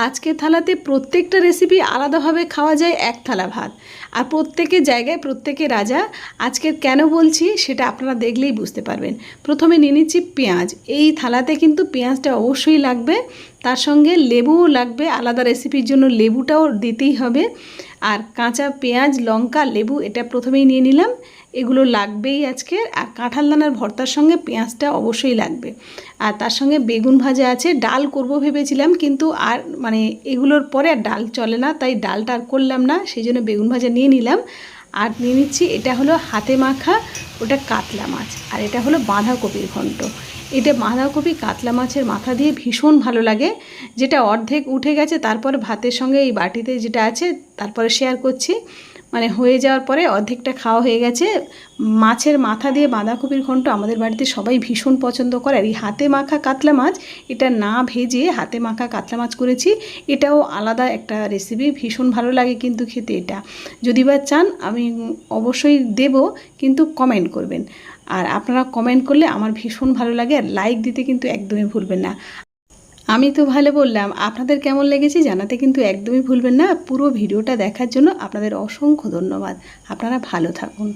আজকের থালাতে প্রত্যেকটা রেসিপি আলাদাভাবে খাওয়া যায় এক থালা ভাত, আর প্রত্যেকের জায়গায় প্রত্যেকে রাজা। আজকের কেন বলছি সেটা আপনারা দেখলেই বুঝতে পারবেন। প্রথমে নিয়ে নিচ্ছি পেঁয়াজ। এই থালাতে কিন্তু পেঁয়াজটা অবশ্যই লাগবে, তার সঙ্গে লেবুও লাগবে। আলাদা রেসিপির জন্য লেবুটাও দিতেই হবে। আর কাঁচা পেঁয়াজ, লঙ্কা, লেবু এটা প্রথমেই নিয়ে নিলাম, এগুলো লাগবেই আজকে। আর কাঁঠাল দানার ভর্তার সঙ্গে পেঁয়াজটা অবশ্যই লাগবে। আর তার সঙ্গে বেগুন ভাজা আছে। ডাল করব ভেবেছিলাম, কিন্তু আর এগুলোর পরে আর ডাল চলে না, তাই ডালটা আর করলাম না, সেই জন্য বেগুন ভাজা নিয়ে নিলাম। আর নিয়ে নিচ্ছি, এটা হলো হাতে মাখা, ওটা কাতলা মাছ। আর এটা হলো বাঁধাকপির ঘন্ট। এটা বাঁধাকপি কাতলা মাছের মাথা দিয়ে ভীষণ ভালো লাগে। যেটা অর্ধেক উঠে গেছে, তারপর ভাতের সঙ্গে এই বাটিতে যেটা আছে তারপরে শেয়ার করছি। হয়ে যাওয়ার পরে অর্ধেকটা খাওয়া হয়ে গেছে। মাছের মাথা দিয়ে বাঁধাকপির ঘন্ট আমাদের বাড়িতে সবাই ভীষণ পছন্দ করে। আর এই হাতে মাখা কাতলা মাছ, এটা না ভেজে হাতে মাখা কাতলা মাছ করেছি, এটাও আলাদা একটা রেসিপি, ভীষণ ভালো লাগে কিন্তু খেতে। এটা যদি বা চান আমি অবশ্যই দেব, কিন্তু কমেন্ট করবেন। আর আপনারা কমেন্ট করলে আমার ভীষণ ভালো লাগে। আর লাইক দিতে কিন্তু একদমই ভুলবেন না। আমি তো ভালো বললাম, আপনাদের কেমন লেগেছে জানাতে কিন্তু একদমই ভুলবেন না। পুরো ভিডিওটা দেখার জন্য আপনাদের অসংখ্য ধন্যবাদ। আপনারা ভালো থাকুন।